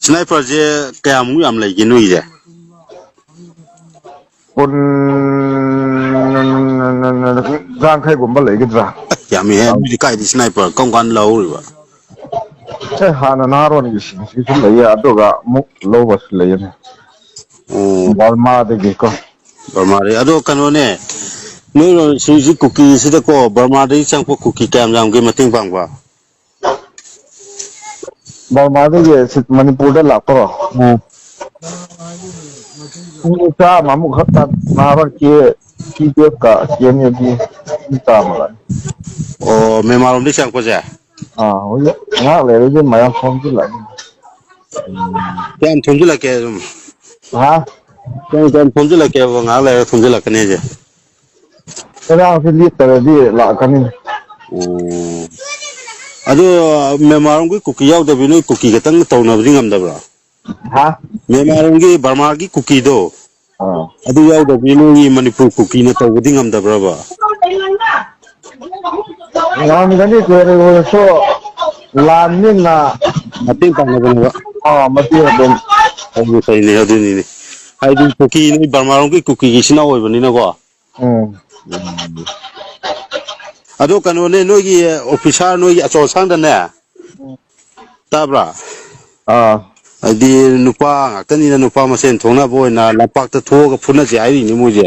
ꯁ꯭ꯅꯥꯏꯄꯔꯁꯦ ꯀꯌꯥꯃꯨꯛ ꯌꯥꯝ ꯂꯩꯒꯦ ꯅꯣꯏꯁꯦ ꯌꯥꯡꯈꯩꯒꯨꯝꯕ ꯂꯩꯒꯗ꯭ꯔꯥ ꯌꯥꯝꯃꯤꯍꯦ ꯅꯣꯏꯗꯤ ꯀꯥꯏꯗꯤ ꯁ꯭ꯅꯥꯏꯄꯔ ꯀꯔꯝ ꯀꯥꯟꯗ ꯂꯧꯍꯧꯔꯤꯕ ꯍꯥꯟꯅ ꯅꯍꯥꯔꯣꯟꯒꯤꯁꯤꯡꯁꯤꯁꯨ ꯂꯩꯌꯦ ꯑꯗꯨꯒ ꯑꯃꯨꯛ ꯂꯧꯕꯁꯨ ꯂꯩꯌꯦꯅꯦ ꯑꯣ ꯕꯔꯃꯥꯗꯒꯤꯀꯣ ꯕꯔꯃꯥꯗꯩ ꯑꯗꯣ ꯀꯩꯅꯣꯅꯦ ꯅꯣꯏ ꯁꯤꯁꯤ ꯀꯨꯀꯤꯁꯤꯗꯀꯣ ꯕꯔꯃꯥꯗꯒꯤ ꯆꯪꯉꯛꯄ ꯀꯨꯀꯤ ꯀꯌꯥꯝ ꯌꯥꯝꯒꯦ ꯃꯇꯦꯡ ꯄꯥꯡꯕ ꯕꯔꯃꯥꯗꯒꯤ ꯃꯅꯤꯄꯨꯔꯗ ꯂꯥꯛꯄ꯭ꯔꯣ ꯎꯝ ꯆꯥꯝꯃꯃꯨꯛ ꯈꯛꯇ ꯅꯍꯥꯔꯣꯟ ꯑꯣ ꯃꯦꯟꯃꯥꯔꯣꯝꯗꯒꯤ ꯆꯪꯉꯛꯄꯁꯦ ꯍꯧꯖꯤꯛ ꯉꯥꯏꯍꯥꯛ ꯂꯩꯔꯗꯤ ꯃꯌꯥꯝ ꯊꯣꯝꯖꯤꯜꯂꯛꯑꯅꯤ ꯀꯌꯥꯝ ꯊꯣꯝꯖꯤꯜꯂꯛꯀꯦ ꯑꯗꯨꯝ ꯍꯥ ꯀꯌꯥꯝ ꯊꯣꯝꯖꯤꯜꯂꯛꯀꯦꯕ ꯉꯥꯏꯍꯥꯛ ꯂꯩꯔꯒ ꯊꯣꯝꯖꯤꯜꯂꯛꯀꯅꯤ ꯍꯥꯏꯁꯦ ꯏꯔꯥꯡꯁꯤ ꯂꯦꯞꯇ꯭ꯔꯗꯤ ꯂꯥꯛꯀꯅꯤ ꯑꯣ ꯑꯗꯣ ꯃꯦꯟꯃꯥꯔꯣꯝꯒꯤ ꯀꯨꯀꯤ ꯌꯥꯎꯗꯕꯤ ꯅꯣꯏ ꯀꯨꯀꯤ ꯈꯛꯇꯪ ꯇꯧꯅꯕꯗꯤ ꯉꯝꯗꯕ꯭ꯔꯣ ꯍꯥ ꯃꯦꯟꯃꯥꯔꯣꯝꯒꯤ ꯕꯔꯃꯥꯒꯤ ꯀꯨꯀꯤꯗꯣ ꯑꯥ ꯑꯗꯨ ꯌꯥꯎꯗꯕꯤ ꯅꯣꯏꯒꯤ ꯃꯅꯤꯄꯨꯔ ꯀꯨꯀꯤꯅ ꯇꯧꯕꯗꯤ ꯉꯝꯗꯕ꯭ꯔꯕ ꯉꯝꯒꯅꯤ ꯑꯣꯏꯔꯁꯨ ꯂꯥꯟꯅꯤꯅ ꯃꯇꯦꯡ ꯄꯥꯡꯅꯕꯅꯦꯕ ꯃꯇꯦꯡ ꯑꯗꯨꯝ ꯑꯗꯨ ꯐꯩꯅꯦ ꯑꯗꯨꯅꯤꯅꯦ ꯍꯥꯏꯗꯤ ꯀꯨꯀꯤ ꯅꯣꯏ ꯕꯔꯃꯥꯔꯣꯝꯒꯤ ꯀꯨꯀꯤꯒꯤ ꯏꯆꯤꯟ ꯏꯅꯥꯎ ꯑꯣꯏꯕꯅꯤꯅꯀꯣ ꯎꯝ ꯑꯗꯣ ꯀꯩꯅꯣꯅꯦ ꯅꯣꯏꯒꯤ ꯑꯣꯐꯤꯁꯥꯔ ꯅꯣꯏꯒꯤ ꯑꯆꯧ ꯑꯁꯥꯡꯗꯅꯦ ꯇꯥꯕ꯭ꯔꯥ ꯑꯥ ꯍꯥꯏꯗꯤ ꯅꯨꯄꯥ ꯉꯥꯛꯇꯅꯤꯅ ꯅꯨꯄꯥ ꯃꯁꯦꯟ ꯊꯣꯛꯅꯕ ꯑꯣꯏꯅ ꯂꯝꯄꯥꯛꯇ ꯊꯣꯛꯑꯒ ꯐꯨꯅꯁꯦ ꯍꯥꯏꯔꯤꯅꯤ ꯃꯣꯏꯁꯦ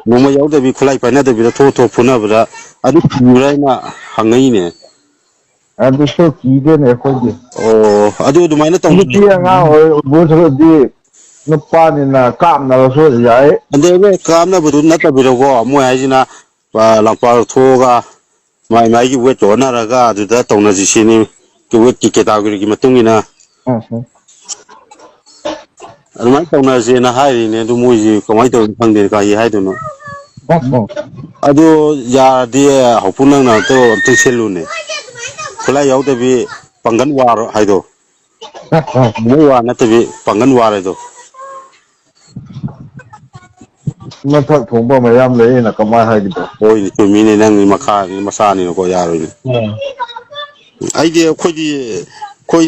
ꯅꯣꯡꯃꯩ ꯌꯥꯎꯗꯕꯤ ꯈꯨꯠꯂꯥꯏ ꯄꯥꯏꯅꯗꯕꯤꯗ ꯊꯣꯛ ꯊꯣꯛ ꯐꯨꯅꯕꯗ ꯑꯗꯨ ꯀꯤꯕ꯭ꯔꯥ ꯍꯥꯏꯅ ꯍꯪꯉꯛꯏꯅꯦ ꯑꯗꯨꯁꯨ ꯀꯤꯗꯦꯅꯦ ꯑꯩꯈꯣꯏꯗꯤ ꯑꯣ ꯑꯗꯨ ꯑꯗꯨꯃꯥꯏꯅ ꯅꯨꯄꯤ ꯑꯉꯥꯡ ꯑꯣꯏꯔꯕꯨꯗꯤ ꯅꯨꯄꯥꯅꯤꯅ ꯀꯥꯞꯅꯔꯁꯨ ꯌꯥꯏ ꯑꯗꯩ ꯀꯥꯞꯅꯕꯗꯨ ꯅꯠꯇꯕꯤꯗꯀꯣ ꯃꯣꯏ ꯍꯥꯏꯁꯤꯅ ꯂꯝꯄꯥꯛꯗ ꯊꯣꯛꯑꯒ ꯃꯥꯏ ꯃꯥꯏꯒꯤ ꯋꯦꯠꯇ ꯑꯣꯟꯅꯔꯒ ꯑꯗꯨꯗ ꯇꯧꯅꯁꯤ ꯁꯤꯅꯤ ꯋꯦꯠꯀꯤ ꯀꯦꯇꯥꯒꯣꯔꯤꯒꯤ ꯃꯇꯨꯡ ꯏꯟꯅ ꯑꯗꯨꯃꯥꯏꯅ ꯇꯧꯅꯔꯁꯦꯅ ꯍꯥꯏꯔꯤꯅꯦ ꯑꯗꯨ ꯃꯣꯏꯁꯤ ꯀꯃꯥꯏꯅ ꯇꯧꯔꯤꯅꯣ ꯈꯪꯗꯦ ꯀꯔꯤ ꯍꯥꯏꯗꯣꯏꯅꯣ ꯑꯗꯨ ꯌꯥꯔꯗꯤ ꯍꯧꯐꯨ ꯅꯪꯅ ꯑꯝꯇ ꯁꯤꯜꯂꯨꯅꯦ ꯈꯨꯠꯂꯥꯏ ꯌꯥꯎꯗꯕꯤ ꯄꯥꯡꯒꯟ ꯋꯥꯔ ꯍꯥꯏꯗꯣ ꯅꯣꯏ ꯋꯥ ꯅꯠꯇꯕꯤ ꯄꯥꯡꯒꯟ ꯋꯥꯔ ꯍꯥꯏꯗꯣ ꯃꯊꯛ ꯊꯣꯡꯕ ꯃꯌꯥꯝ ꯂꯩꯌꯦꯅ ꯀꯃꯥꯏꯅ ꯍꯥꯏꯒꯗ꯭ꯔꯣ ꯍꯣꯏꯅꯦ ꯆꯨꯝꯃꯤꯅꯦ ꯅꯪꯒꯤ ꯃꯈꯥꯒꯤ ꯃꯆꯥꯅꯤꯅꯀꯣ ꯌꯥꯔꯣꯏꯅꯦ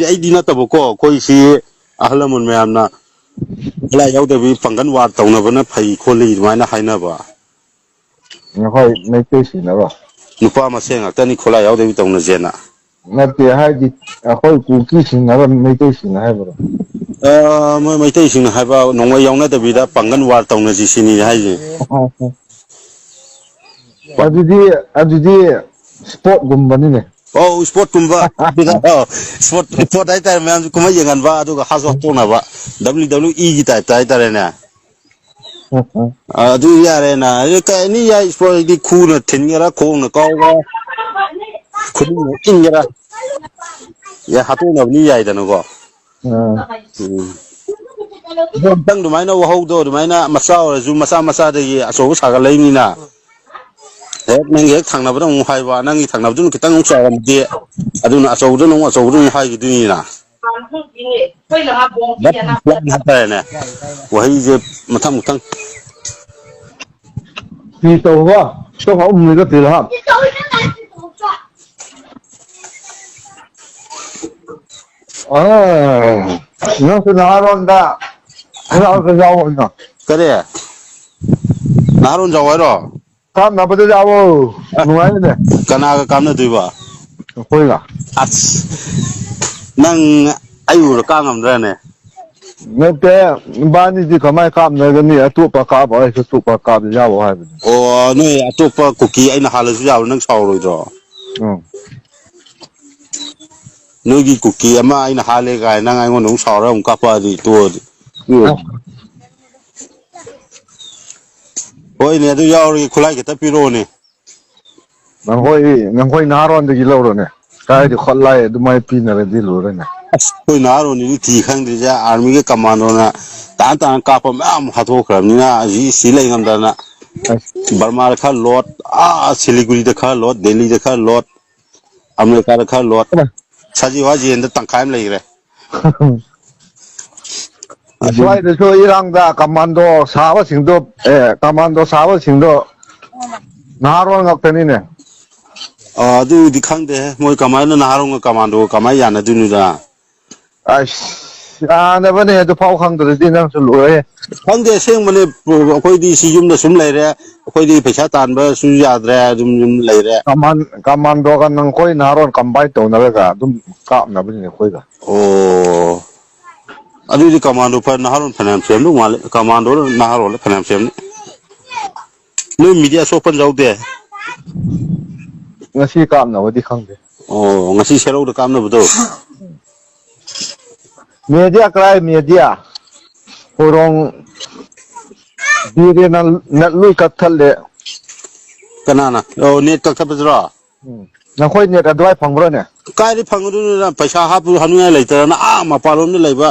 ꯑꯩꯗꯤ ꯅꯠꯇꯕꯀꯣ ꯑꯩꯈꯣꯏꯁꯤ ꯑꯍꯜ ꯂꯃꯟ ꯃꯌꯥꯝꯅ ꯈꯨꯠꯂꯥꯏ ꯌꯥꯎꯗꯕꯤ ꯄꯥꯡꯒꯟ ꯋꯥꯔ ꯇꯧꯅꯕꯅ ꯐꯩ ꯈꯣꯠꯂꯤ ꯑꯗꯨꯃꯥꯏꯅ ꯍꯥꯏꯅꯕ ꯅꯈꯣꯏ ꯃꯩꯇꯩꯁꯤꯡꯅꯔꯣ ꯅꯨꯄꯥ ꯃꯁꯦꯟ ꯉꯥꯛꯇꯅꯤ ꯈꯨꯠꯂꯥꯏ ꯌꯥꯎꯗꯕꯤ ꯇꯧꯅꯁꯦꯅ ꯅꯠꯇꯦ ꯍꯥꯏꯗꯤ ꯑꯩꯈꯣꯏ ꯀꯨꯀꯤꯁꯤꯡ ꯍꯥꯏꯕ ꯃꯩꯇꯩꯁꯤꯡꯅ ꯍꯥꯏꯕ꯭ꯔꯣ ꯃꯣꯏ ꯃꯩꯇꯩꯁꯤꯡꯅ ꯍꯥꯏꯕ ꯅꯣꯡꯃꯩ ꯌꯥꯎꯅꯗꯕꯤꯗ ꯄꯥꯡꯒꯟ ꯋꯥꯔ ꯇꯧꯅꯁꯤ ꯁꯤꯅꯤ ꯍꯥꯏꯁꯦ ꯑꯗꯨꯗꯤ ꯏꯁꯄꯣꯔꯠꯒꯨꯝꯕꯅꯤꯅꯦ ꯑꯧ ꯏꯁꯄꯣꯔꯠꯀꯨꯝꯕ ꯏꯁꯄꯣꯔꯠ ꯍꯥꯏꯇꯥꯔꯦ ꯃꯌꯥꯝꯁꯨ ꯀꯨꯝꯍꯩ ꯌꯦꯡꯍꯟꯕ ꯑꯗꯨꯒ ꯍꯥꯠꯁꯨ ꯍꯥꯠꯇꯣꯛꯅꯕ WWE ꯇꯥꯏꯞꯇ ꯍꯥꯏꯇꯥꯔꯦꯅꯦ ꯑꯗꯨ ꯌꯥꯔꯦꯅ ꯀꯩꯅꯤ ꯌꯥꯏ ꯏꯁꯄꯣꯔꯠꯗꯤ ꯈꯨꯅ ꯊꯤꯟꯒꯦꯔꯥ ꯈꯣꯡꯅ ꯀꯥꯎꯒꯦꯔꯥ ꯈꯨꯅꯤꯡꯅ ꯏꯟꯒꯦꯔꯥ ꯍꯥꯠꯇꯣꯛꯅꯕꯅꯤ ꯌꯥꯏꯗꯅꯀꯣ ꯑꯝꯇꯪ ꯑꯗꯨꯃꯥꯏꯅ ꯋꯥꯍꯧꯗꯣ ꯑꯗꯨꯃꯥꯏꯅ ꯃꯆꯥ ꯑꯣꯏꯔꯁꯨ ꯃꯆꯥ ꯃꯆꯥꯗꯒꯤ ꯑꯆꯧꯕ ꯁꯥꯒꯠꯂꯛꯏꯅꯤꯅ ꯍꯦꯛ ꯅꯪꯒꯤ ꯍꯦꯛ ꯊꯪꯅꯕꯗ ꯑꯃꯨꯛ ꯍꯥꯏꯕ ꯅꯪꯒꯤ ꯊꯪꯅꯕꯗꯨꯅ ꯈꯤꯇꯪ ꯑꯃꯨꯛ ꯆꯥꯎꯔꯝꯃꯗꯤ ꯑꯗꯨꯅ ꯑꯆꯧꯕꯗꯨꯅ ꯑꯃꯨꯛ ꯑꯆꯧꯕꯗꯨꯅ ꯍꯥꯏꯈꯤꯗꯣꯏꯅꯤꯅ ꯍꯥꯏꯇꯥꯔꯦꯅꯦ ꯋꯥꯍꯩꯁꯦ ꯃꯊꯪ ꯃꯊꯪ ꯅꯪꯁꯨ ꯅꯍꯥꯔꯣꯟꯗ ꯌꯥꯎꯑꯣꯅ ꯀꯔꯤ ꯅꯍꯥꯔꯣꯟ ꯖꯥꯎ ꯍꯥꯏꯔꯣ ꯀꯥꯞꯅꯕꯗ ꯌꯥꯎꯋꯣ ꯅꯨꯡꯉꯥꯏꯕꯅꯦ ꯀꯅꯥꯒ ꯀꯥꯞꯅꯗꯣꯏꯕ ꯑꯩꯈꯣꯏꯒ ꯑꯁ ꯅꯪ ꯑꯩ ꯎꯔ ꯀꯥꯞ ꯉꯝꯗ꯭ꯔꯅꯦ ꯅꯠꯇꯦ ꯏꯕꯥꯅꯤꯗꯤ ꯀꯃꯥꯏꯅ ꯀꯥꯞꯅꯒꯅꯤ ꯑꯇꯣꯞꯄ ꯀꯥꯞꯕ ꯑꯩꯁꯨ ꯑꯇꯣꯞꯄ ꯀꯥꯞꯕ ꯌꯥꯎꯑꯣ ꯍꯥꯏꯕꯅꯤ ꯑꯣ ꯅꯣꯏ ꯑꯇꯣꯞꯄ ꯀꯨꯀꯤ ꯑꯩꯅ ꯍꯥꯜꯂꯁꯨ ꯌꯥꯕ꯭ꯔꯣ ꯅꯪ ꯁꯥꯎꯔꯣꯏꯗ꯭ꯔꯣ ꯅꯣꯏꯒꯤ ꯀꯨꯀꯤ ꯑꯃ ꯑꯩꯅ ꯍꯥꯠꯂꯦ ꯀꯥꯏꯅ ꯅꯪ ꯑꯩꯉꯣꯟꯗ ꯑꯃꯨꯛ ꯁꯥꯎꯔꯒ ꯑꯃꯨꯛ ꯀꯥꯞꯄꯛꯑꯗꯤ ꯇꯣꯛꯑꯗꯤ ꯍꯣꯏꯅꯦ ꯑꯗꯨ ꯌꯥꯎꯔꯒꯦ ꯈꯨꯠꯂꯥꯏ ꯈꯤꯇ ꯄꯤꯔꯛꯑꯣꯅꯦ ꯅꯈꯣꯏ ꯅꯍꯥꯔꯣꯟꯗꯒꯤ ꯂꯧꯔꯣꯅꯦ ꯀꯥꯏꯗꯤ ꯈꯣꯠꯂꯥꯏ ꯑꯗꯨꯃꯥꯏꯅ ꯄꯤꯅꯔꯗꯤ ꯂꯣꯏꯔꯦꯅꯦ ꯑꯁ ꯑꯩꯈꯣꯏ ꯅꯍꯥꯔꯣꯟꯁꯤꯗꯤ ꯊꯤ ꯈꯪꯗ꯭ꯔꯤꯁꯦ ꯑꯥꯔꯃꯤꯒ ꯀꯃꯥꯟꯗꯣꯅ ꯇꯥꯅ ꯀꯥꯞꯄ ꯃꯌꯥꯝ ꯍꯥꯠꯇꯣꯛꯈ꯭ꯔꯕꯅꯤꯅ ꯍꯧꯖꯤꯛ ꯁꯤ ꯂꯩ ꯉꯝꯗꯅ ꯕꯔꯃꯥꯗ ꯈꯔ ꯂꯣꯠ ꯁꯤꯂꯤꯒꯨꯔꯤꯗ ꯈꯔ ꯂꯣꯠ ꯗꯦꯜꯂꯤꯗ ꯈꯔ ꯂꯣꯠ ꯑꯃꯦꯔꯤꯀꯥꯗ ꯈꯔ ꯂꯣꯠ ꯁꯖꯤꯋꯥ ꯖꯦꯜꯗ ꯇꯪꯈꯥꯏ ꯑꯃ ꯂꯩꯈ꯭ꯔꯦ ꯑꯗꯨ ꯑꯁ꯭ꯋꯥꯏꯗꯁꯨ ꯏꯔꯥꯡꯗ ꯀꯃꯥꯟꯗꯣ ꯁꯥꯕꯁꯤꯡꯗꯣ ꯅꯍꯥꯔꯣꯟ ꯉꯥꯛꯇꯅꯤꯅꯦ ꯑꯗꯨꯗꯤ ꯈꯪꯗꯦ ꯃꯣꯏ ꯀꯃꯥꯏꯅ ꯅꯍꯥꯔꯣꯟꯒ ꯀꯃꯥꯟꯗꯣꯒ ꯀꯃꯥꯏꯅ ꯌꯥꯅꯗꯣꯏꯅꯣꯗ ꯑꯁ ꯌꯥꯅꯕꯅꯦ ꯑꯗꯨ ꯐꯥꯎ ꯈꯪꯗ꯭ꯔꯗꯤ ꯅꯪꯁꯨ ꯂꯣꯏꯔꯦ ꯈꯪꯗꯦ ꯑꯁꯦꯡꯕꯅꯦ ꯑꯩꯈꯣꯏꯗꯤ ꯁꯤ ꯌꯨꯝꯗ ꯁꯨꯝ ꯂꯩꯔꯦ ꯑꯩꯈꯣꯏꯗꯤ ꯄꯩꯁꯥ ꯇꯥꯟꯕꯁꯨ ꯌꯥꯗ꯭ꯔꯦ ꯑꯗꯨꯝ ꯌꯨꯝ ꯂꯩꯔꯦ ꯀꯃꯥꯟꯗꯣꯒ ꯅꯪꯈꯣꯏ ꯅꯍꯥꯔꯣꯟ ꯀꯝꯕꯥꯏꯟ ꯇꯧꯅꯔꯒ ꯑꯗꯨꯝ ꯀꯥꯞꯅꯕꯅꯤꯅꯦ ꯑꯩꯈꯣꯏꯒ ꯑꯣ ꯑꯗꯨꯗꯤ ꯀꯃꯥꯟꯗꯣ ꯅꯍꯥꯔꯣꯜ ꯐꯅꯌꯥꯝ ꯁꯦꯝꯗꯧ ꯃꯥꯜꯂꯦ ꯀꯃꯥꯟꯗꯣ ꯅꯍꯥꯔꯣꯜ ꯐꯅꯌꯥꯝ ꯁꯦꯝꯅꯤ ꯅꯣꯏ ꯃꯤꯗꯤ ꯑꯁꯣꯛꯄꯟ ꯌꯥꯎꯗꯦ ꯉꯁꯤ ꯀꯥꯞꯅꯕꯗꯤ ꯈꯪꯗꯦ ꯑꯣ ꯉꯁꯤ ꯁꯦꯔꯧꯗ ꯀꯥꯞꯅꯕꯗꯣ ꯃꯦꯗꯤꯌꯥ ꯀꯔꯥꯏ ꯃꯦꯗꯤꯌꯥ ꯍꯣꯏꯔꯣꯡ ꯕꯤꯔꯦꯅ ꯂꯣꯏ ꯀꯛꯊꯠꯂꯦ ꯀꯅꯥꯅ ꯑꯣ ꯅꯦꯠ ꯀꯛꯊꯠꯄꯗꯨꯔꯣ ꯎꯝ ꯅꯈꯣꯏ ꯅꯦꯠ ꯑꯗꯨꯋꯥꯏ ꯐꯪꯕ꯭ꯔꯣꯅꯦ ꯀꯥꯏꯗꯤ ꯐꯪꯒꯗꯣꯏꯅꯣ ꯄꯩꯁꯥ ꯍꯥꯞꯅꯤꯡꯉꯥꯏ ꯂꯩꯇꯗꯅ ꯃꯄꯥꯟꯂꯣꯝꯗ ꯂꯩꯕ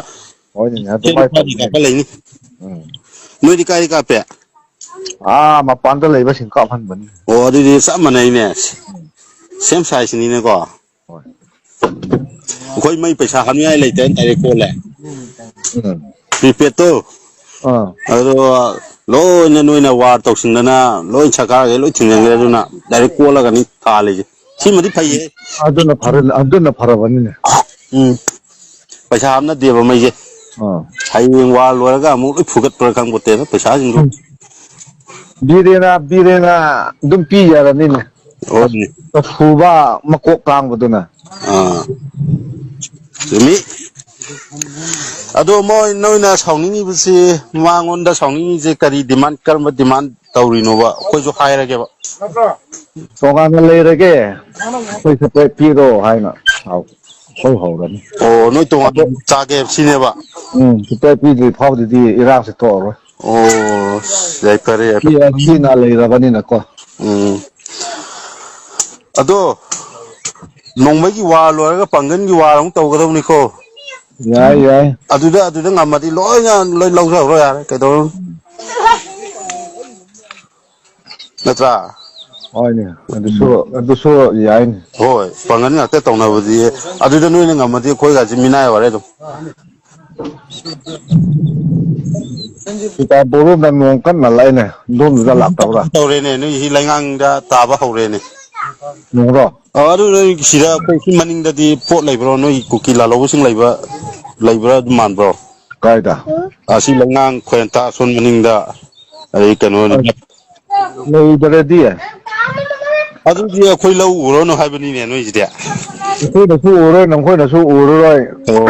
ꯍꯣꯏꯅꯦ ꯑꯗꯨꯃꯥꯏ ꯀꯥꯏꯗꯤ ꯇꯧꯕꯅꯤꯅꯦ ꯀꯥꯞꯄ ꯂꯩꯅꯤ ꯎꯝ ꯅꯣꯏꯗꯤ ꯀꯥꯏꯗꯤ ꯀꯥꯞꯄꯦ ꯃꯄꯥꯟꯗ ꯂꯩꯕꯁꯤꯡ ꯀꯥꯞꯍꯟꯕꯅꯤ ꯑꯣ ꯑꯗꯨꯗꯤ ꯆꯞ ꯃꯥꯟꯅꯩꯅꯦ ꯁꯦꯝ ꯁꯥꯏꯖꯅꯤꯅꯦꯀꯣ ꯍꯣꯏ ꯑꯩꯈꯣꯏ ꯃꯩ ꯄꯩꯁꯥ ꯍꯥꯞꯅꯤꯡꯉꯥꯏ ꯂꯩꯇꯅ ꯗꯥꯏꯔꯦꯛ ꯀꯣꯠꯂꯦ ꯎꯝ ꯄ꯭ꯔꯤꯄꯦꯠꯇꯣ ꯑꯥ ꯑꯗꯣ ꯂꯣꯏꯅ ꯅꯣꯏꯅ ꯋꯥꯔ ꯇꯧꯁꯤꯟꯗꯅ ꯂꯣꯏ ꯁꯔꯀꯥꯔꯒꯩ ꯂꯣꯏ ꯊꯤꯡꯖꯤꯟꯈ꯭ꯔꯦ ꯑꯗꯨꯅ ꯗꯥꯏꯔꯦꯛ ꯀꯣꯠꯂꯒꯅꯤ ꯊꯥꯜꯂꯤꯁꯦ ꯁꯤꯃꯗꯤ ꯐꯩꯌꯦ ꯑꯗꯨꯅ ꯐꯔꯕꯅꯤꯅꯦ ꯎꯝ ꯄꯩꯁꯥ ꯍꯥꯞꯅꯗꯦꯕ ꯃꯩꯁꯦ ꯑꯥ ꯍꯌꯦꯡ ꯋꯥꯔ ꯂꯣꯏꯔꯒ ꯑꯃꯨꯛ ꯂꯣꯏ ꯐꯨꯒꯠꯄ꯭ꯔꯥ ꯈꯪꯄꯣꯠꯇꯦꯗ ꯄꯩꯁꯥꯁꯤꯡꯗꯨ ꯕꯤꯔꯦꯅ ꯑꯗꯨꯝ ꯄꯤ ꯌꯥꯔꯅꯤꯅꯦ ꯍꯣꯏꯅꯦ ꯐꯨꯕ ꯃꯀꯣꯛ ꯇꯥꯡꯕꯗꯨꯅ ꯆꯨꯝꯃꯤ ꯑꯗꯣ ꯅꯣꯏꯅ ꯁꯥꯎꯅꯤꯡꯉꯤꯕꯁꯤ ꯃꯉꯣꯟꯗ ꯁꯥꯎꯅꯤꯡꯉꯤꯁꯦ ꯀꯔꯤ ꯗꯤꯃꯥꯟ ꯀꯔꯝꯕ ꯗꯤꯃꯥꯟ ꯇꯧꯔꯤꯅꯣꯕ ꯑꯩꯈꯣꯏꯁꯨ ꯍꯥꯏꯔꯒꯦꯕ ꯇꯣꯉꯥꯟꯅ ꯂꯩꯔꯒꯦ ꯑꯩꯈꯣꯏ ꯁꯄꯣꯔꯠ ꯄꯤꯔꯣ ꯍꯥꯏꯅ ꯑꯩꯈꯣꯏ ꯍꯧꯔꯅꯤ ꯑꯣ ꯅꯣꯏ ꯑꯗꯣ ꯇꯣꯉꯥꯟꯅ ꯆꯥꯒꯦ ꯁꯤꯅꯦꯕ ꯁꯨꯛꯄꯤ ꯄꯤꯗ꯭ꯔꯤ ꯐꯥꯎꯗꯗꯤ ꯏꯔꯥꯡꯁꯦ ꯊꯣꯛꯑꯔꯣꯏ ꯑꯣ ꯌꯥꯏꯐꯔꯦ ꯁꯤꯅ ꯂꯩꯔꯕꯅꯤꯅꯀꯣ ꯎꯝ ꯑꯗꯣ ꯅꯣꯡꯃꯩꯒꯤ ꯋꯥꯔ ꯂꯣꯏꯔꯒ ꯄꯥꯡꯒꯟꯒꯤ ꯋꯥꯔ ꯑꯃꯨꯛ ꯇꯧꯒꯗꯧꯅꯤꯀꯣ ꯌꯥꯏ ꯌꯥꯏ ꯑꯗꯨꯗ ꯉꯝꯃꯗꯤ ꯂꯣꯏ ꯂꯧꯖꯈ꯭ꯔꯣ ꯌꯥꯔꯦ ꯀꯩꯗꯧꯔꯨꯅꯤ ꯅꯠꯇ꯭ꯔ ꯍꯣꯏꯅꯦ ꯑꯗꯨꯁꯨ ꯌꯥꯏꯅꯦ ꯍꯣꯏ ꯄꯥꯡꯒꯟ ꯉꯥꯛꯇ ꯇꯧꯅꯕꯗꯤ ꯑꯗꯨꯗ ꯅꯣꯏꯅ ꯉꯝꯃꯗꯤ ꯑꯩꯈꯣꯏꯒꯁꯤ ꯃꯤꯅꯥꯏ ꯑꯣꯏꯔꯦ ꯑꯗꯨꯝ ꯕꯣꯔꯣꯗ ꯅꯣꯡ ꯀꯟꯅ ꯂꯥꯛꯑꯦꯅꯦ ꯑꯗꯣꯝꯗꯨꯗ ꯂꯥꯛꯇꯕ꯭ꯔꯥ ꯇꯧꯔꯦꯅꯦ ꯅꯣꯏ ꯁꯤ ꯂꯩꯉꯥꯡꯗ ꯇꯥꯕ ꯍꯧꯔꯦꯅꯦ ꯅꯣꯡꯔꯣ ꯑꯗꯨ ꯅꯣꯏ ꯁꯤꯗ ꯑꯩꯈꯣꯏ ꯁꯤ ꯃꯅꯤꯡꯗꯗꯤ ꯄꯣꯠ ꯂꯩꯕ꯭ꯔꯣ ꯅꯣꯏ ꯀꯨꯀꯤ ꯂꯥꯜꯍꯧꯕꯁꯤꯡ ꯂꯩꯕ꯭ꯔꯥ ꯑꯗꯨꯝ ꯃꯥꯟꯕ꯭ꯔꯣ ꯀꯥꯏꯗ ꯑꯁꯤ ꯂꯩꯉꯥꯡ ꯈꯣꯏꯔꯦꯟꯇꯥ ꯑꯁꯣꯟ ꯃꯅꯤꯡꯗ ꯑꯩ ꯀꯩꯅꯣ ꯂꯩꯗ꯭ꯔꯗꯤ ꯑꯗꯨꯗꯤ ꯑꯩꯈꯣꯏ ꯂꯧ ꯎꯔꯅꯨ ꯍꯥꯏꯕꯅꯤꯅꯦ ꯅꯣꯏꯁꯤꯗꯤ ꯑꯩꯈꯣꯏꯅꯁꯨ ꯎꯔꯣꯏ ꯅꯈꯣꯏꯅꯁꯨ ꯎꯔꯔꯣꯏ ꯑꯣ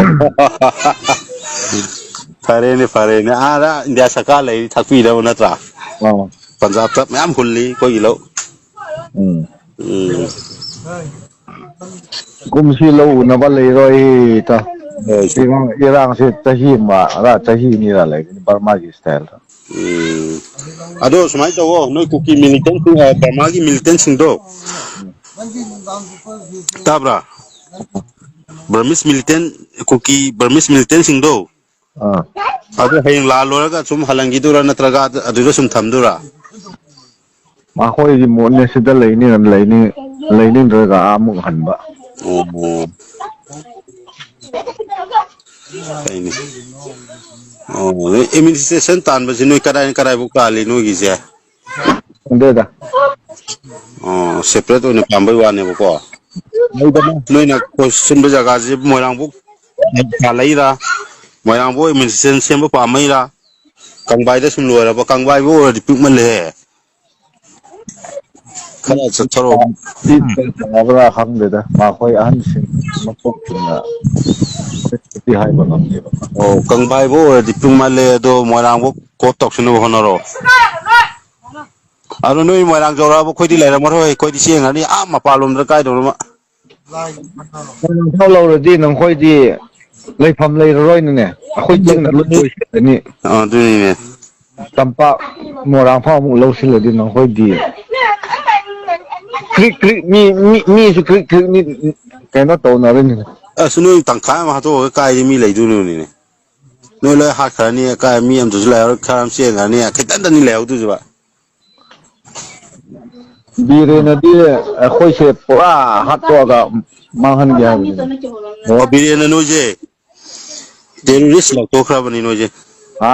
ꯐꯔꯦꯅꯦ ꯑꯥꯗ ꯏꯟꯗꯤꯌꯥ ꯁꯔꯀꯥꯔ ꯂꯩꯔꯤ ꯊꯥꯛꯄꯤꯗꯕ ꯅꯠꯇ꯭ꯔꯥ ꯑꯥ ꯄꯟꯖꯥꯕꯇ ꯃꯌꯥꯝ ꯍꯨꯜꯂꯤ ꯑꯩꯈꯣꯏꯒꯤ ꯂꯧ ꯎꯝ ꯎꯝ ꯀꯨꯝꯁꯤ ꯂꯧ ꯎꯅꯕ ꯂꯩꯔꯣꯏ ꯍꯣꯏ ꯏꯔꯥꯡꯁꯦ ꯆꯍꯤ ꯑꯃ ꯆꯍꯤ ꯑꯅꯤꯔꯥ ꯂꯩꯒꯅꯤ ꯕꯔꯃꯥꯒꯤ ꯏꯁꯇꯥꯏꯜꯗ ꯎꯝ ꯑꯗꯣ ꯁꯨꯃꯥꯏꯅ ꯇꯧꯋꯣ ꯅꯣꯏ ꯀꯨꯀꯤ ꯃꯤꯂꯤꯇꯦꯟꯁꯤꯡ ꯕꯔꯃꯥꯒꯤ ꯃꯤꯂꯤꯇꯦꯟꯁꯤꯡꯗꯣ ꯇꯥꯕ꯭ꯔꯥ ꯕꯔꯃꯤꯁ ꯃꯤꯂꯤꯇꯦꯟ ꯀꯨꯀꯤ ꯕꯔꯃꯤꯁ ꯃꯤꯂꯤꯇꯦꯟꯁꯤꯡꯗꯣ ꯑꯥ ꯑꯗꯨ ꯍꯌꯦꯡ ꯂꯥꯜ ꯂꯣꯏꯔꯒ ꯁꯨꯝ ꯍꯜꯍꯟꯈꯤꯗꯣꯏꯔꯥ ꯅꯠꯇ꯭ꯔꯒ ꯑꯗꯨꯗ ꯁꯨꯝ ꯊꯝꯗꯣꯏꯔꯥ ꯃꯈꯣꯏꯒꯤ ꯃꯣꯠꯅꯦ ꯁꯤꯗ ꯂꯩꯅꯤꯡꯗ꯭ꯔꯒ ꯑꯃꯨꯛ ꯍꯟꯕ ꯑꯣ ꯐꯩꯅꯦ ꯑꯣ ꯅꯣꯏ ꯑꯦꯗꯃꯤꯅꯤꯁꯇ꯭ꯔꯦꯁꯟ ꯇꯥꯟꯕꯁꯤ ꯅꯣꯏ ꯀꯗꯥꯏꯐꯥꯎ ꯇꯥꯜꯂꯤ ꯅꯣꯏꯒꯤꯁꯦ ꯈꯪꯗꯦꯗ ꯑꯣ ꯁꯦꯄꯔꯦꯠ ꯑꯣꯏꯅ ꯄꯥꯝꯕꯩ ꯋꯥꯅꯦꯕꯀꯣ ꯂꯩꯗꯅ ꯅꯣꯏꯅ ꯁꯤꯟꯕ ꯖꯒꯥꯁꯤ ꯃꯣꯏꯔꯥꯡꯐꯧ ꯇꯥꯜꯂꯛꯏꯔꯥ ꯃꯣꯏꯔꯥꯡꯕꯧ ꯑꯦꯗꯃꯤꯅꯤꯁꯇ꯭ꯔꯦꯁꯟ ꯁꯦꯝꯕ ꯄꯥꯝꯃꯩꯔꯥ ꯀꯪꯕꯥꯏꯗ ꯁꯨꯝ ꯂꯣꯏꯔꯕ ꯀꯪꯕꯥꯏꯐꯥꯎ ꯑꯣꯏꯔꯗꯤ ꯄꯤꯛꯃꯜꯂꯦꯍꯦ ꯈꯔ ꯆꯠꯊꯔꯣ ꯕ꯭ꯔꯥ ꯈꯪꯗꯦꯗ ꯃꯈꯣꯏ ꯑꯍꯟꯁꯤꯡ ꯃꯀꯣꯛꯁꯤꯡꯅ ꯍꯥꯏꯕ ꯉꯝꯗꯦꯕ ꯑꯣ ꯀꯪꯕꯥꯏꯐꯥꯎ ꯑꯣꯏꯔꯗꯤ ꯄꯤꯛ ꯃꯥꯜꯂꯦ ꯑꯗꯣ ꯃꯣꯏꯔꯥꯡꯐꯧ ꯀꯣꯠ ꯇꯧꯁꯤꯟꯅꯕ ꯍꯣꯠꯅꯔꯣ ꯑꯗꯣ ꯅꯣꯏ ꯃꯣꯏꯔꯥꯡ ꯌꯧꯔꯛꯑꯕ ꯑꯩꯈꯣꯏꯗꯤ ꯂꯩꯔꯝꯃꯔꯣꯏ ꯑꯩꯈꯣꯏꯗꯤ ꯆꯦꯟꯈ꯭ꯔꯅꯤ ꯃꯄꯥꯟꯂꯣꯝꯗ ꯀꯥꯏꯗꯧꯅꯣ ꯏꯝꯐꯥꯜ ꯂꯧꯔꯗꯤ ꯅꯈꯣꯏꯗꯤ ꯂꯩꯐꯝ ꯂꯩꯔꯔꯣꯏꯅꯅꯦ ꯑꯩꯈꯣꯏ ꯆꯤꯡꯅ ꯂꯣꯏ ꯂꯣꯏꯁꯤꯜꯂꯅꯤ ꯑꯗꯨꯅꯤꯅꯦ ꯇꯝꯄꯥꯛ ꯃꯣꯏꯔꯥꯡꯐꯥꯎ ꯑꯃꯨꯛ ꯂꯧꯁꯤꯜꯂꯗꯤ ꯅꯈꯣꯏꯗꯤ ꯀ꯭ꯔꯤꯛ ꯀ꯭ꯔꯤꯛ ꯃꯤꯁꯨ ꯀ꯭ꯔꯤꯛ ꯀ꯭ꯔꯤꯛ ꯀꯩꯅꯣ ꯇꯧꯅꯔꯤꯅꯤꯅꯦ ꯑꯁ ꯅꯣꯏ ꯇꯪꯈꯥꯏ ꯑꯃ ꯍꯥꯠꯇꯣꯛꯑꯒ ꯀꯥꯏꯗꯤ ꯃꯤ ꯂꯩꯗꯣꯏꯅꯣꯅꯤꯅꯦ ꯅꯣꯏ ꯂꯣꯏ ꯍꯥꯠꯈ꯭ꯔꯅꯤ ꯀꯥꯏ ꯃꯤ ꯑꯃꯗꯁꯨ ꯂꯩꯍꯧꯔꯣꯏ ꯈꯔ ꯑꯃ ꯆꯦꯟꯈ꯭ꯔꯅꯤ ꯈꯤꯇꯪꯗꯅꯤ ꯂꯩꯍꯧꯗꯣꯏꯁꯤꯕ ꯕꯤꯔꯦꯟꯅꯗꯤ ꯑꯩꯈꯣꯏꯁꯦ ꯄꯨꯔꯥ ꯍꯥꯠꯇꯣꯛꯑꯒ ꯃꯥꯡꯍꯟꯒꯦ ꯍꯥꯏꯕꯅꯤ ꯑꯣ ꯕꯤꯔꯦꯟꯅ ꯅꯣꯏꯁꯦ ꯇꯦꯔꯣꯔꯤꯁ ꯂꯥꯎꯊꯣꯛꯈ꯭ꯔꯕꯅꯤ ꯅꯣꯏꯁꯦ ꯍꯥ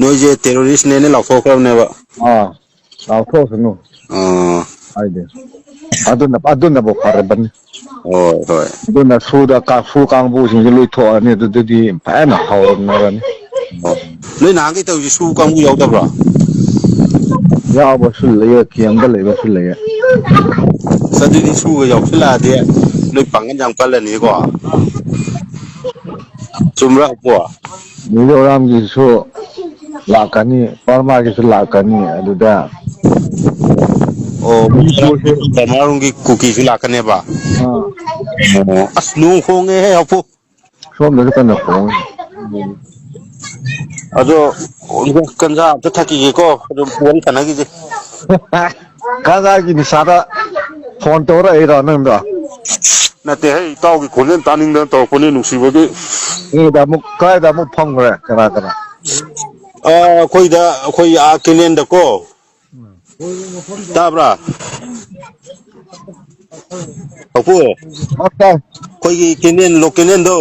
ꯅꯣꯏꯁꯦ ꯇꯦꯔꯣꯔꯤꯁꯅꯦꯅ ꯂꯥꯎꯊꯣꯛꯈ꯭ꯔꯕꯅꯦꯕ ꯂꯥꯎꯊꯣꯛꯑꯁꯅꯨ ꯑꯣ ꯍꯥꯏꯗꯤ ꯑꯗꯨꯅꯕꯨ ꯐꯔꯕꯅꯤ ꯍꯣꯏ ꯑꯗꯨꯅ ꯁꯨ ꯀꯥꯡꯕꯨꯁꯤꯡꯁꯦ ꯂꯣꯏꯊꯣꯛꯑꯅꯤ ꯑꯗꯨꯗꯗꯤ ꯐꯖꯅ ꯍꯧꯔꯅꯔꯅꯤ ꯅꯣꯏ ꯅꯍꯥꯟꯒꯩ ꯇꯧꯔꯤꯁꯤ ꯁꯨ ꯀꯥꯡꯕꯨ ꯌꯥꯎꯗꯕ꯭ꯔꯣ ꯌꯥꯎꯕꯁꯨ ꯂꯩꯌꯦ ꯀꯦꯝꯗ ꯂꯩꯕꯁꯨ ꯂꯩꯌꯦ ꯑꯗꯨꯗꯤ ꯁꯨꯕ ꯌꯥꯎꯁꯤꯜꯂꯛꯑꯗꯤ ꯅꯣꯏ ꯄꯥꯡꯒꯜ ꯌꯥꯝ ꯀꯜꯂꯅꯤꯀꯣ ꯆꯨꯝꯕ꯭ꯔꯥ ꯑꯄꯨ ꯃꯤꯖꯣꯔꯥꯝꯒꯤꯁꯨ ꯂꯥꯛꯀꯅꯤ ꯕꯔꯃꯥꯒꯤꯁꯨ ꯂꯥꯛꯀꯅꯤ ꯑꯗꯨꯗ ꯑꯣ ꯃꯅꯤꯄꯨꯔꯁꯦ ꯕꯔꯃꯥꯔꯣꯝꯒꯤ ꯀꯨꯀꯤꯁꯨ ꯂꯥꯛꯀꯅꯦꯕ ꯑꯣ ꯑꯁ ꯅꯣꯡ ꯈꯣꯡꯉꯦꯍꯦ ꯑꯄꯨ ꯁꯣꯝꯗꯁꯨ ꯀꯟꯅ ꯈꯣꯡꯏ ꯑꯗꯣ ꯒꯟꯖꯥ ꯑꯝꯇ ꯊꯛꯈꯤꯒꯦꯀꯣ ꯑꯗꯨꯝ ꯋꯥꯔꯤ ꯁꯥꯟꯅꯈꯤꯁꯦ ꯒꯟꯖꯥꯒꯤ ꯅꯤꯁꯥꯗ ꯐꯣꯟ ꯇꯧꯔꯛꯏꯔꯣ ꯅꯪꯗꯣ ꯅꯠꯇꯦꯍꯦ ꯏꯇꯥꯎꯒꯤ ꯈꯣꯟꯖꯦꯜ ꯇꯥꯅꯤꯡꯗꯅ ꯇꯧꯔꯛꯄꯅꯤ ꯅꯨꯡꯁꯤꯕꯒꯤ ꯀꯗꯥꯏꯗ ꯑꯃꯨꯛ ꯐꯝꯈ꯭ꯔꯦ ꯀꯅꯥ ꯀꯅꯥ ꯑꯩꯈꯣꯏ ꯀꯦꯅꯦꯟꯗꯀꯣ ꯇꯥꯕ꯭ꯔꯥ ꯑꯄꯨ ꯑꯩꯈꯣꯏꯒꯤ ꯀꯦꯅꯦꯜ ꯀꯦꯅꯦꯜꯗꯣ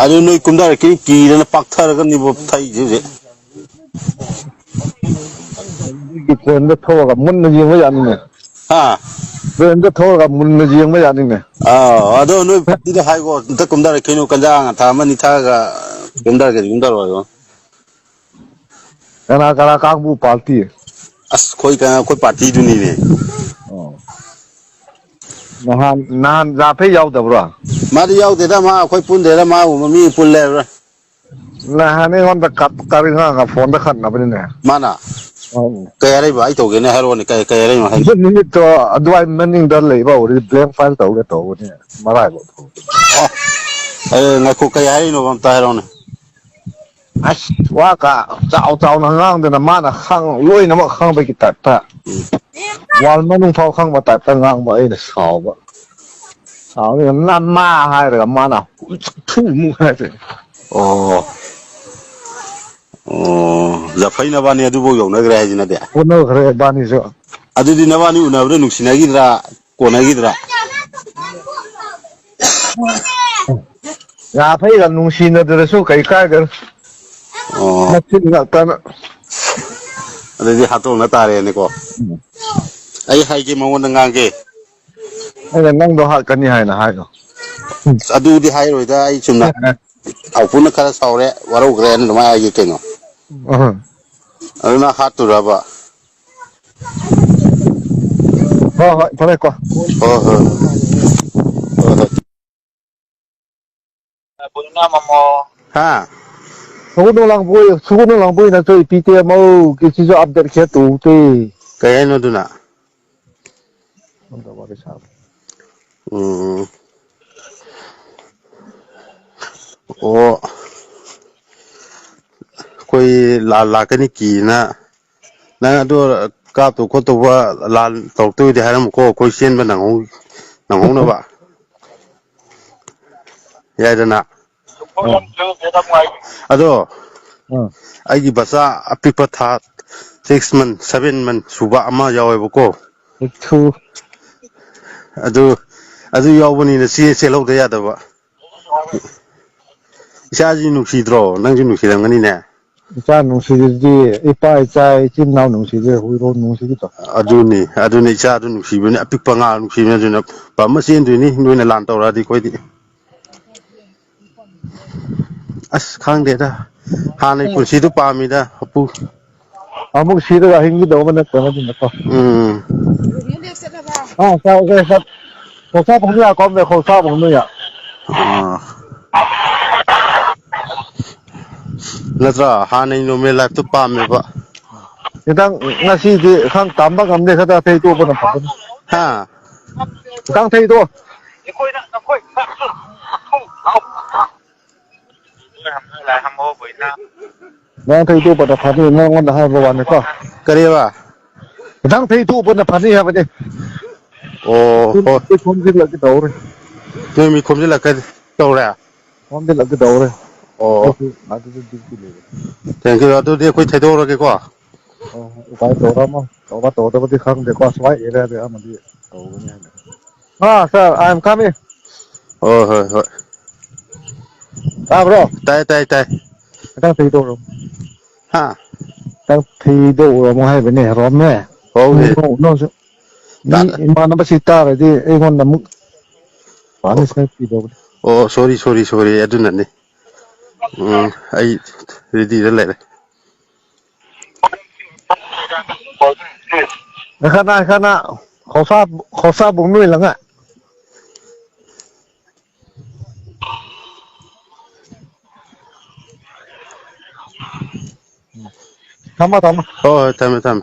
ꯑꯗꯨ ꯅꯣꯏ ꯀꯨꯝꯊꯔꯛꯈꯤꯅꯤ ꯀꯤꯗꯅ ꯄꯥꯛꯊꯔꯒꯅꯤꯕ ꯊꯩꯁꯦ ꯍꯧꯖꯤꯛ ꯇ꯭ꯔꯦꯟꯗ ꯊꯣꯛꯑꯒ ꯃꯨꯟꯅ ꯌꯦꯡꯕ ꯌꯥꯅꯤꯅꯦ ꯍꯥ ꯇ꯭ꯔꯦꯟꯗ ꯊꯣꯛꯑꯒ ꯃꯨꯟꯅ ꯌꯦꯡꯕ ꯌꯥꯅꯤꯅꯦ ꯑꯥꯎ ꯑꯗꯣ ꯅꯣꯏ ꯄꯥꯔꯇꯤꯗꯣ ꯍꯥꯏꯈꯣ ꯑꯝꯇ ꯀꯨꯝꯊꯔꯛꯈꯤꯅꯨ ꯒꯟꯖꯥ ꯉꯥꯡꯊꯥ ꯑꯃꯅꯤ ꯊꯛꯑꯒ ꯀꯨꯝꯊꯔꯒꯦꯗꯤ ꯀꯨꯝꯊꯔꯛꯑꯣ ꯍꯥꯏꯌꯣ ꯀꯅꯥ ꯀꯅꯥ ꯀꯥꯡꯕꯨ ꯄꯥꯔꯇꯤ ꯑꯁ ꯑꯩꯈꯣꯏ ꯄꯥꯔꯇꯤꯗꯨꯅꯤꯅꯦ ꯅꯍꯥꯟ ꯖꯥꯐꯩ ꯌꯥꯎꯗꯕ꯭ꯔꯣ ꯃꯥꯗꯤ ꯌꯥꯎꯗꯦꯗ ꯃꯥ ꯑꯩꯈꯣꯏ ꯄꯨꯟꯗꯦꯗ ꯃꯥꯒꯨꯝꯕ ꯃꯤ ꯄꯨꯜꯂꯦ ꯍꯥꯏꯕ꯭ꯔꯥ ꯅꯍꯥꯟ ꯑꯩꯉꯣꯟꯗ ꯀꯔꯤ ꯐꯣꯟꯗ ꯈꯠꯅꯕꯅꯤꯅꯦ ꯃꯥꯅ ꯀꯩ ꯍꯥꯏꯔꯛꯏꯕ ꯑꯩ ꯇꯧꯒꯦꯅꯦ ꯍꯥꯏꯔꯛꯑꯣꯅꯦ ꯀꯩ ꯍꯥꯏꯔꯛꯏꯅꯣ ꯍꯥꯏ ꯅꯨꯃꯤꯠꯇꯣ ꯑꯗꯨꯋꯥꯏ ꯃꯅꯤꯡꯗ ꯂꯩꯕ ꯍꯧꯔꯗꯤ ꯕ꯭ꯂꯦꯡ ꯐꯥꯏꯜ ꯇꯧꯒꯦ ꯇꯧꯕꯅꯦ ꯃꯔꯥꯏꯕꯛ ꯉꯥꯏꯈꯣ ꯀꯩ ꯍꯥꯏꯔꯤꯅꯣꯕ ꯑꯝꯇ ꯍꯥꯏꯔꯛꯑꯣꯅꯦ ꯑꯁ ꯋꯥꯀ ꯆꯥꯎꯅ ꯉꯥꯡꯗꯅ ꯃꯥꯅ ꯂꯣꯏꯅꯃꯛ ꯈꯪꯕꯒꯤ ꯇꯥꯏꯞꯇ ꯋꯥꯜ ꯃꯅꯨꯡ ꯐꯥꯎ ꯈꯪꯕ ꯇꯥꯏꯞꯇ ꯉꯥꯡꯕ ꯑꯩꯅ ꯁꯥꯎꯕ ꯅꯃꯥ ꯍꯥꯏꯔꯒ ꯃꯥꯅ ꯊꯨꯃꯨꯛ ꯍꯥꯏꯔꯛꯑꯦ ꯑꯣ ꯑꯣ ꯖꯐꯩ ꯅꯕꯥꯅꯤ ꯑꯗꯨꯐꯥꯎ ꯌꯧꯅꯈ꯭ꯔꯦ ꯍꯥꯏꯁꯤꯅꯗꯤ ꯎꯅꯈ꯭ꯔꯦ ꯏꯕꯥꯅꯤꯁꯨ ꯑꯗꯨꯗꯤ ꯅꯕꯥꯅꯤ ꯎꯅꯕꯗ ꯅꯨꯡꯁꯤꯅꯈꯤꯗ꯭ꯔꯥ ꯀꯣꯟꯅꯈꯤꯗ꯭ꯔꯥ ꯌꯥꯐꯩꯒ ꯅꯨꯡꯁꯤꯅꯗ꯭ꯔꯁꯨ ꯀꯩ ꯀꯥꯏꯗꯦꯗ ꯑꯣ ꯃꯆꯤꯟ ꯉꯥꯛꯇꯅ ꯑꯗꯨꯗꯤ ꯍꯥꯠꯇꯣꯛꯅ ꯇꯥꯔꯦꯅꯦꯀꯣ ꯑꯩ ꯍꯥꯏꯒꯦ ꯃꯉꯣꯟꯗ ꯉꯥꯡꯒꯦ ꯑꯩꯅ ꯅꯪꯗꯣ ꯍꯥꯠꯀꯅꯤ ꯍꯥꯏꯅ ꯍꯥꯏꯈꯣ ꯑꯗꯨꯗꯤ ꯍꯥꯏꯔꯣꯏꯗ ꯑꯩ ꯆꯨꯝꯅ ꯑꯄꯨꯅ ꯈꯔ ꯁꯥꯎꯔꯦ ꯋꯥꯔꯧꯈ꯭ꯔꯦꯅ ꯑꯗꯨꯃꯥꯏꯅ ꯍꯥꯏꯒꯦ ꯀꯩꯅꯣ ꯑꯗꯨ ꯅꯪ ꯍꯥꯠꯇꯣꯔꯕ ꯍꯣꯏ ꯍꯣꯏ ꯐꯔꯦ ꯀꯣ ꯍꯣꯏ ꯍꯣꯏ ꯍꯣꯏ ꯍꯥ ꯀꯩ ꯍꯥꯏꯅꯣ ꯑꯗꯨꯅ ꯎꯝ ꯑꯣ ꯑꯩꯈꯣꯏ ꯂꯥꯟ ꯂꯥꯛꯀꯅꯤ ꯀꯤꯅ ꯅꯪ ꯑꯗꯣ ꯀꯥꯞꯇꯧ ꯈꯣꯠꯇꯧꯕ ꯂꯥꯟ ꯇꯧꯔꯛꯇꯣꯏꯗꯤ ꯍꯥꯏꯔꯝꯃꯨꯀꯣ ꯑꯩꯈꯣꯏ ꯆꯦꯟꯕ ꯅꯪꯍꯧꯅꯕ ꯌꯥꯏꯗꯅ ꯑꯗꯣ ꯑꯩꯒꯤ ꯕꯆꯥ ꯑꯄꯤꯛꯄ ꯊꯥ 6 ꯃꯟ 7 ꯃꯟ ꯁꯨꯕ ꯑꯃ ꯌꯥꯎꯋꯦꯕꯀꯣ ꯑꯗꯨ ꯌꯥꯎꯕꯅꯤꯅ ꯆꯦꯜꯍꯧꯗ ꯌꯥꯗꯕ ꯏꯆꯥꯁꯤ ꯅꯨꯡꯁꯤꯗ꯭ꯔꯣ ꯅꯪꯁꯨ ꯅꯨꯡꯁꯤꯔꯝꯒꯅꯤꯅꯦ ꯏꯆꯥ ꯅꯨꯡꯁꯤꯗꯗꯤ ꯏꯄꯥ ꯏꯆꯥ ꯏꯆꯤꯟ ꯏꯅꯥꯎ ꯅꯨꯡꯁꯤꯗꯦ ꯍꯨꯏꯔꯣ ꯅꯨꯡꯁꯤꯒꯗ꯭ꯔꯣ ꯑꯗꯨꯅꯤ ꯏꯆꯥꯗꯨ ꯅꯨꯡꯁꯤꯕꯅꯤ ꯑꯄꯤꯛꯄ ꯑꯉꯥꯡ ꯅꯨꯡꯁꯤꯕꯅꯤ ꯑꯗꯨꯅ ꯄꯝꯃ ꯆꯦꯟꯗꯣꯏꯅꯤ ꯅꯣꯏꯅ ꯂꯥꯟ ꯇꯧꯔꯛꯑꯗꯤ ꯑꯩꯈꯣꯏꯗꯤ ꯑꯁ ꯈꯪꯗꯦꯗ ꯍꯥꯟꯅꯩ ꯄꯨꯟꯁꯤꯗꯨ ꯄꯥꯝꯃꯤꯗ ꯑꯄꯨ ꯑꯃꯨꯛ ꯁꯤꯔꯒ ꯍꯤꯡꯒꯗꯧꯕ ꯅꯠꯇꯕꯅꯤꯅꯀꯣ ꯎꯝ ꯅꯠꯇ꯭ꯔꯣ ꯍꯥꯟꯅꯩ ꯅꯣꯔꯃꯦꯜ ꯂꯥꯏꯐꯇꯣ ꯄꯥꯝꯃꯦꯕ ꯈꯤꯇꯪ ꯉꯁꯤꯗꯤ ꯈꯪ ꯇꯝꯕ ꯉꯝꯗꯦ ꯈꯛꯇ ꯑꯇꯩ ꯇꯣꯛꯄꯅ ꯐꯒꯅꯤ ꯍꯥ ꯈꯤꯇꯪ ꯊꯩꯗꯣꯛ ꯅꯉꯣꯟꯗ ꯍꯥꯏꯕ ꯋꯥꯅꯤꯀꯣ ꯀꯔꯤꯕ ꯈꯤꯇꯪ ꯊꯩꯗꯣꯛꯄꯅ ꯐꯅꯤ ꯍꯥꯏꯕꯅꯤ ꯑꯣ ꯍꯣꯏ ꯇꯧꯔꯦ ꯅꯣꯏ ꯃꯤ ꯈꯣꯝꯖꯤꯜꯂꯛꯀ ꯇꯧꯔꯦ ꯈꯣꯝꯖꯤꯜꯂꯛꯀꯗꯧꯔꯦ ꯑꯣ ꯑꯩꯁꯨ ꯑꯗꯨꯗ ꯗ꯭ꯌꯨꯇꯤ ꯂꯩꯕ ꯊꯦꯡꯀ꯭ꯌꯨ ꯑꯗꯨꯗꯤ ꯑꯩꯈꯣꯏ ꯊꯩꯗꯣꯛꯑꯔꯒꯦꯀꯣ ꯎꯄꯥꯏ ꯇꯧꯔꯝꯃꯣ ꯇꯧꯕ ꯇꯧꯗꯕꯗꯤ ꯈꯪꯗꯦꯀꯣ ꯁ꯭ꯋꯥꯏ ꯑꯦꯔꯤꯌꯥꯗꯤ ꯑꯃꯗꯤ ꯇꯧꯒꯅꯤ ꯍꯥꯏꯅ ꯁꯔ ꯑꯥꯏ ꯑꯦꯝ ꯀꯃꯤꯡ ꯍꯣꯏ ꯍꯣꯏ ꯍꯣꯏ ꯇꯥꯕ꯭ꯔꯣ ꯇꯥꯏ ꯇꯥꯏ ꯇꯥꯏ ꯈꯤꯇꯪ ꯊꯩꯗꯣꯛꯔꯣ ꯍꯥꯥ ꯊꯩꯗꯣꯛꯔꯝꯃꯣ ꯍꯥꯏꯕꯅꯦ ꯔꯣꯝꯃꯦ ꯍꯧꯖꯤꯛ ꯃꯤ ꯏꯃꯥꯟꯅꯕꯁꯤ ꯇꯥꯔꯗꯤ ꯑꯩꯉꯣꯟꯗ ꯑꯃꯨꯛ ꯄꯥꯅꯤ ꯁꯥꯏ ꯄꯤꯗꯧꯕꯅꯤ ꯑꯣ ꯁꯣꯔꯤ ꯑꯗꯨꯅꯅꯤ ꯑꯩ ꯔꯦꯗꯤꯗ ꯂꯩꯔꯦ khana khosa bung nui langa thama ꯍꯣꯏ ꯊꯝꯃꯦ